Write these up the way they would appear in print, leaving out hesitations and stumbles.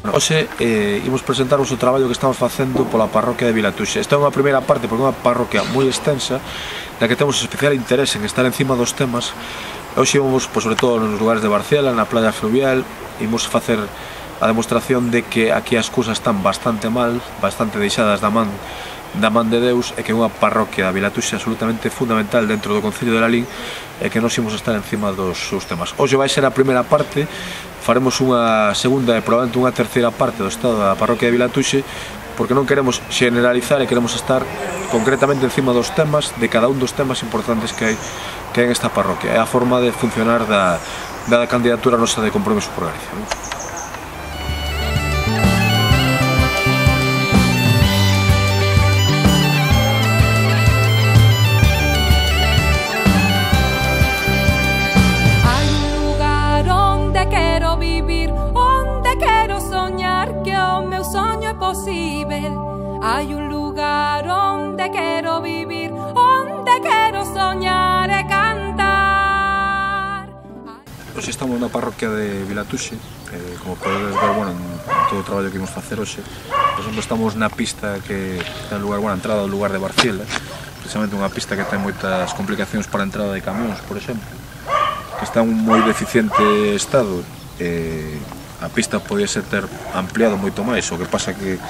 Hoxe imos presentarvos o traballo que estamos facendo pola parroquia de Vilatuxe. Esta é unha primeira parte porque é unha parroquia moi extensa na que temos especial interese en estar encima dos temas. Hoxe imos, sobre todo nos lugares de Barciela, na playa fluvial, imos facer a demostración de que aquí as cousas están bastante mal, bastante deixadas da man de Deus, e que é unha parroquia da Vilatuxe absolutamente fundamental dentro do Concello de Lalín e que nos imos estar encima dos seus temas. Hoxe vai ser a primeira parte, faremos unha segunda e probablemente unha terceira parte do estado da parroquia de Vilatuxe, porque non queremos generalizar e queremos estar concretamente encima dos temas, de cada un dos temas importantes que hai en esta parroquia. É a forma de funcionar da candidatura nosa de Compromiso por Galicia. Hai un lugar onde quero vivir, onde quero soñar e cantar. Hoxe estamos na parroquia de Vilatuxe, como podedes ver, bueno, en todo o traballo que imos facer hoxe. Por exemplo, estamos na pista que ten lugar, bueno, a entrada do lugar de Barciela, precisamente unha pista que ten moitas complicacións para a entrada de camións, por exemplo, que está en un moi deficiente estado. A pista podía ser ter ampliado moito máis, o que pasa que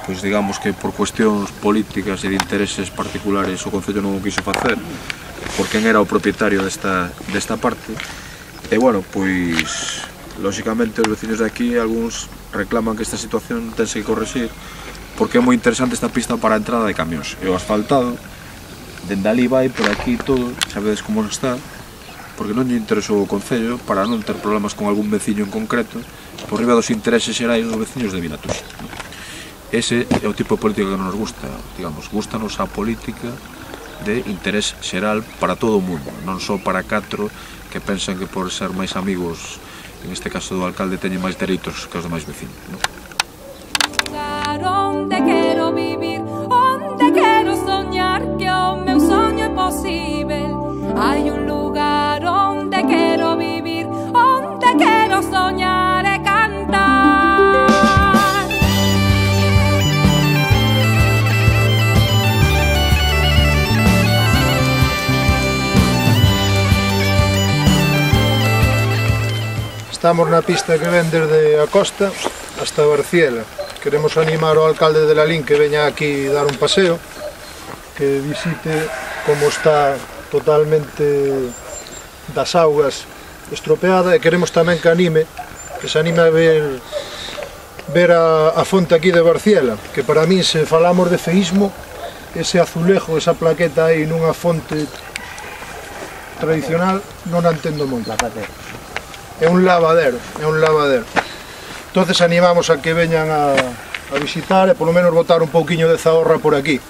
pois digamos que por cuestións políticas e de intereses particulares o Concello non o quiso facer por quen era o propietario desta parte. E bueno, pois lóxicamente os veciños de aquí algúns reclaman que esta situación tense que correxir porque é moi interesante esta pista para a entrada de camións. E o asfaltado dende ali vai por aquí todo, sabedes como está, porque non lle interesou o Concello para non ter problemas con algún veciño en concreto por riba dos intereses xerais dos veciños de Vilatuxe. Ese é o tipo de política que nos gusta, digamos, gustanos a política de interés xeral para todo o mundo, non só para catro que pensan que por ser máis amigos, en este caso do alcalde, teñen máis dereitos que os demais vecinos, non? Onde quero vivir, onde quero soñar que o meu soño é posible. Hai un lugar onde quero vivir, onde quero soñar e cantar. Estamos na pista que ven desde a costa hasta Barciela. Queremos animar ao alcalde de Lalín que veña aquí dar un paseo, que visite como está totalmente das augas estropeada, e queremos tamén que se anime a ver a fonte aquí de Barciela, que para min, se falamos de feísmo, ese azulejo, esa plaqueta aí nunha fonte tradicional, non a entendo moito. É un lavadero, Entonces animamos a que veñan a visitar e polo menos botar un pouquiño de zahorra por aquí.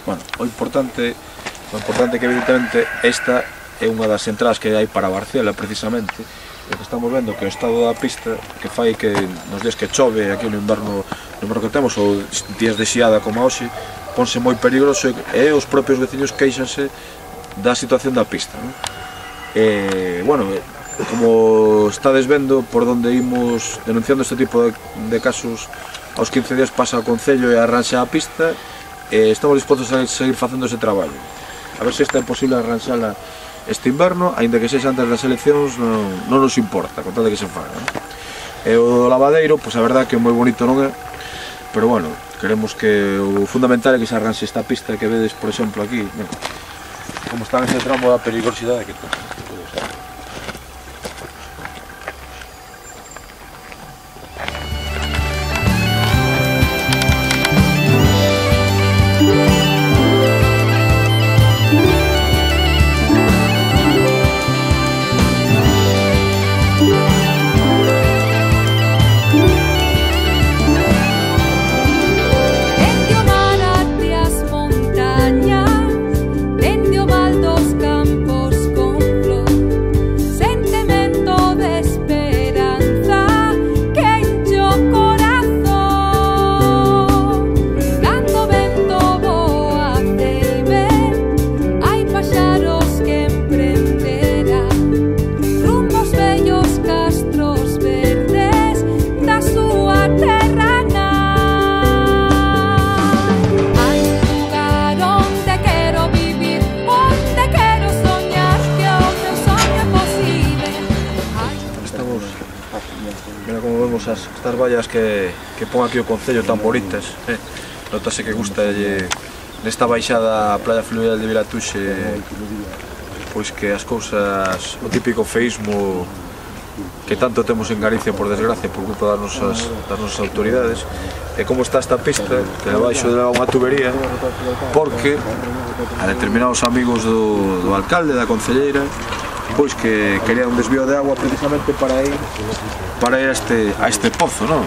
Bueno, o importante que evidentemente esta é unha das entradas que hai para Barciela precisamente, e que estamos vendo que o estado da pista que fai que nos días que chove aquí no inverno que temos, ou días de xiada como hoxe, ponse moi peligroso e os propios veciños queixanse da situación da pista, non? Bueno, como estades vendo, por donde imos denunciando este tipo de casos, aos 15 días pasa ao Concello e arranxa a pista, e estamos dispostos a seguir facendo ese traballo. A ver se é posible arranxala este inverno, aínda que sexa antes das eleccións, non nos importa, con tal de que se faga. E o lavadeiro, pois a verdade que é moi bonito, non é? Pero bueno, queremos que o fundamental é que se arranxe esta pista que vedes, por exemplo, aquí, como está nese tramo da peligrosidade que ten. Dende o val dos campos con Mira como vemos estas vallas que pon aquí o Concello tan bonitas. Notase que gusta nesta baixada a Playa Fluvial de Vilatuxe, pois que as cousas, o típico feísmo que tanto temos en Galicia, por desgracia, por culpa das nosas autoridades, e como está esta pista, que debaixo leva unha tubería, porque a determinados amigos do alcalde, da concelleira, pois que querían un desvío de agua precisamente para ir a este pozo, non?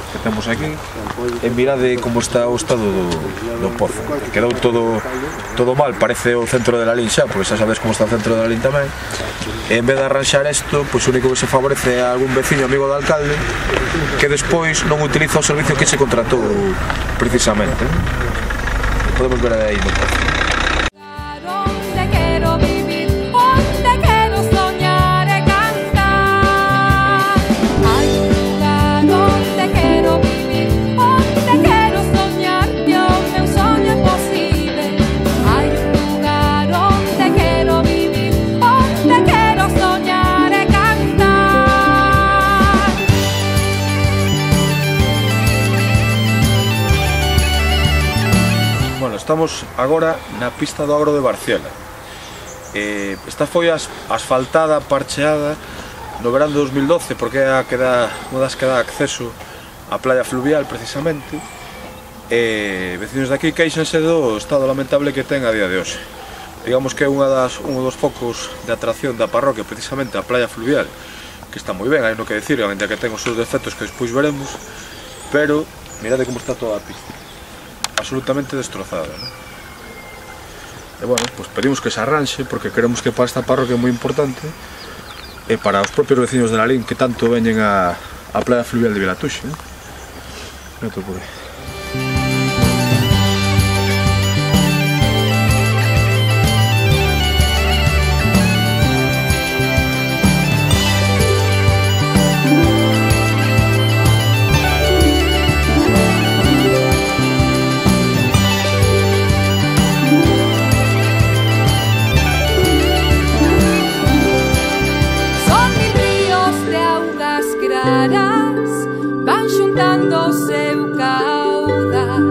Que temos aquí, e mirade como está o estado do pozo. Quedou todo mal, parece o centro de Lalín xa, porque xa sabes como está o centro de Lalín tamén. E en vez de arranxar isto, pois o único que se favorece a algún veciño amigo do alcalde que despois non utiliza o servicio que se contratou precisamente. Podemos ver aí no pozo. Estamos agora na pista do Agro de Barciela. Esta foi asfaltada, parcheada no verán de 2012, porque é unha das que dá acceso á playa fluvial precisamente. Vecinos de aquí queixanse do estado lamentable que ten a día de hoxe. Digamos que é un dos focos de atracción da parroquia, precisamente a playa fluvial, que está moi ben, hai no que decir, ainda que ten os seus defectos que despois veremos, pero mirade como está toda a pista, absolutamente destrozada, ¿no? E bueno, pues pedimos que se arranxe, porque queremos que para esta parroquia é moi importante, e para os propios vecinos de Lalín que tanto veñen a playa fluvial de Vilatuxe, ¿no? Meto por aí. Van xuntando o seu caudal,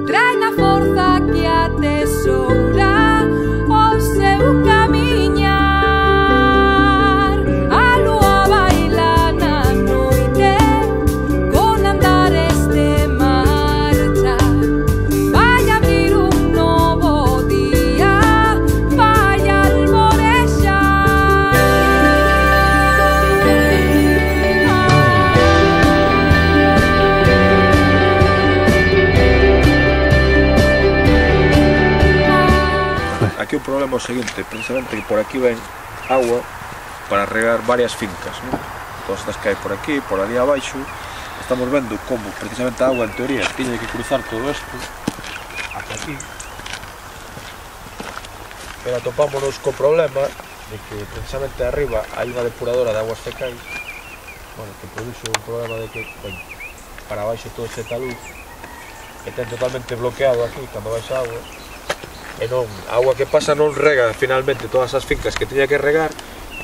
traen a forza que atesoura o seu camiñar. A lúa baila na noite con andares de marcha, vai abrir un novo día, vai alborexar. Aquí o problema é o seguinte, precisamente que por aquí ven agua para regar varias fincas, ¿no? Todas estas que hai por aquí, por ali abaixo, estamos vendo como precisamente a agua en teoría tiña que cruzar todo isto hasta aquí, pero atopámonos co problema de que precisamente arriba hai unha depuradora de aguas fecais, bueno, que produce un problema de que ven para abaixo todo ese talud e ten totalmente bloqueado aquí cando baixa agua. E non, a agua que pasa non rega finalmente todas as fincas que tiña que regar,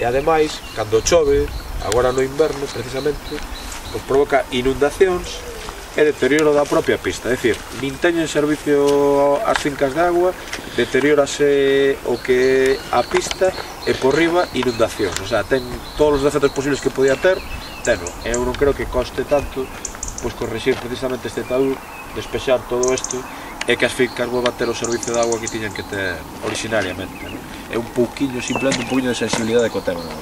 e ademais, cando chove, agora no inverno precisamente, pois provoca inundacións e deterioro da propia pista, é dicir, nin teñen servicio as fincas de agua, deteriórase o que a pista e por riba inundacións, o sea, ten todos os defectos posibles que podía ter, teno, e eu non creo que coste tanto pois corrixir precisamente este talud, despexar todo isto, e que as fincas volvan a ter o servicio de agua que tiñan que ter originariamente, ¿no? É un pouquiño, simplemente un pouquiño de sensibilidade co tema, ¿no?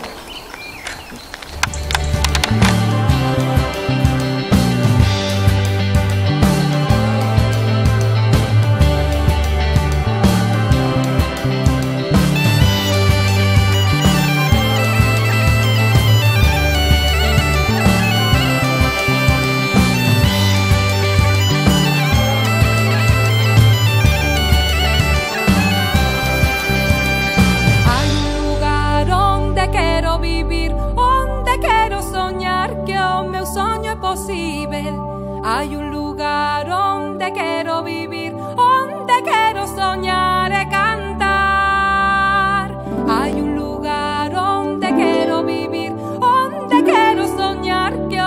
Hay un lugar donde quiero vivir, donde quiero soñar y cantar. Hay un lugar donde quiero vivir, donde quiero soñar que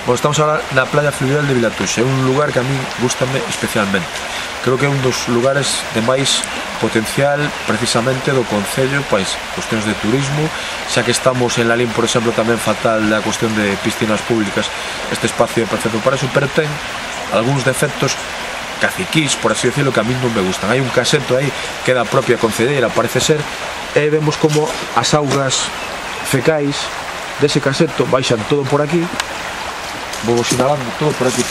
Bueno, estamos ahora na playa fluvial de Vilatuxe, é un lugar que a min gustame especialmente. Creo que é un dos lugares de máis potencial precisamente do Concello, pois, cuestións de turismo, xa que estamos en Lalín, por exemplo, tamén fatal da cuestión de piscinas públicas, este espacio é perfecto para eso, pero ten algúns defectos caciquís, por así decirlo, que a mí non me gustan. Hai un caseto aí que é da propia concelleira, parece ser, e vemos como as augas fecais dese caseto baixan todo por aquí, vou sinalando todo por aquí,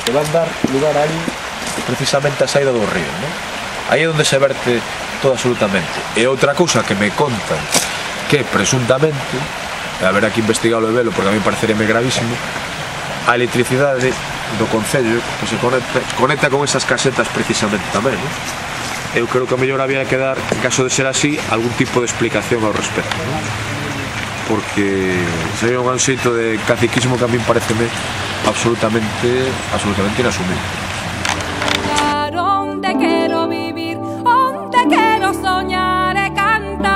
e van dar lugar ali precisamente a saída do río, non? Aí é onde se verte todo absolutamente. E outra cousa que me contan que presuntamente, a ver aquí investigalo e velo porque a mí pareceríame gravísimo, a electricidade do Concello que se conecta con esas casetas precisamente tamén, non? Eu creo que a mellor había que dar, en caso de ser así, algún tipo de explicación ao respecto, non? Porque sería un xeito de caciquismo que a mí pareceme absolutamente inasumible. Donde quiero vivir, donde quiero soñar y cantar.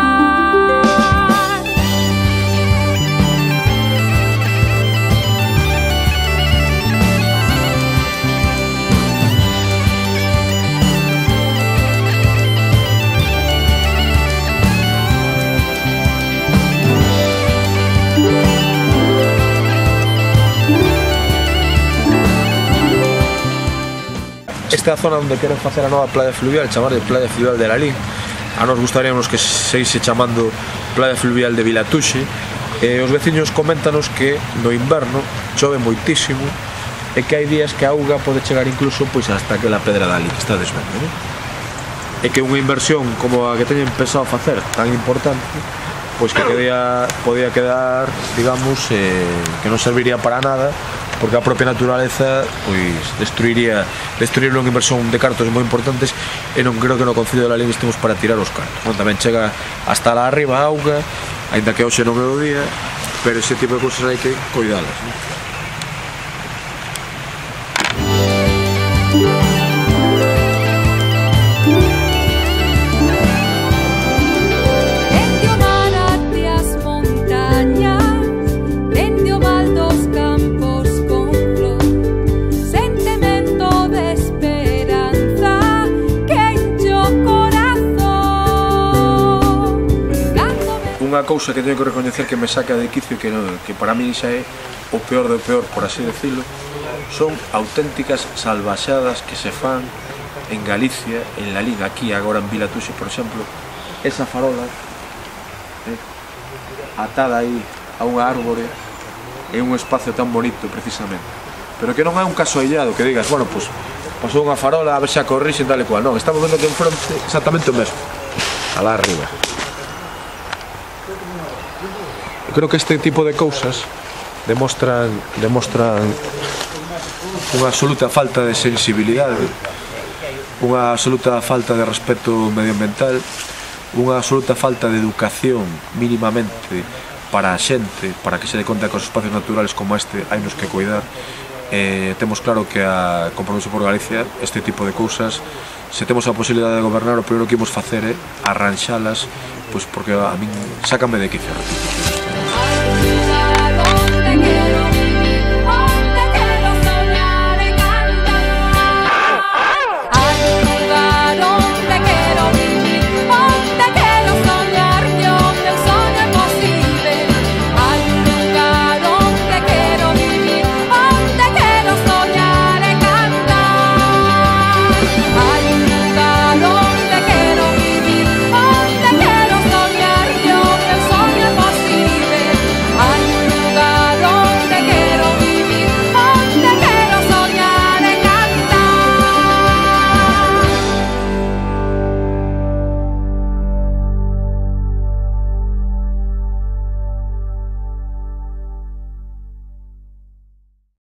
Esta é a zona onde queren facer a nova playa fluvial, chamar de playa fluvial de Lalín. A nos gustaríamos que seise chamando playa fluvial de Vilatuxe. E os veciños coméntanos que no inverno chove moitísimo e que hai días que a auga pode chegar incluso pois hasta aquela pedra de ali que está desvendo, non? E que unha inversión como a que teñen pensado facer tan importante, pois que podía quedar, digamos, que non serviría para nada, porque a propia naturaleza pois destruiría unha inversión de cartos moi importantes e non creo que no Concello de Lalín estemos para tirar os cartos. Bueno, tamén chega hasta lá arriba a auga, aínda que hoxe non é o día, pero ese tipo de cousas hai que coidalas, non? Unha cousa que teño que recoñecer que me saca de quicio que para mí xa é o peor do peor, por así decirlo, son auténticas salvaxadas que se fan en Galicia, en Lalín, aquí agora en Vilatuxe, por exemplo, esa farola atada aí a unha árbore en un espacio tan bonito precisamente, pero que non é un caso aillado que digas, bueno, pois pasou unha farola a ver se a corrixe e tal e cual, non, estamos vendo que en fronte exactamente o mesmo, alá arriba. Creo que este tipo de cousas demostran unha absoluta falta de sensibilidade, unha absoluta falta de respeto medioambiental, unha absoluta falta de educación mínimamente para a xente, para que se dé conta que os espacios naturales como este hai nos que cuidar. Temos claro que a Compromiso por Galicia este tipo de cousas, se temos a posibilidade de gobernar, o primeiro que imos facer é arranxalas, pois porque a min sácame de quicio.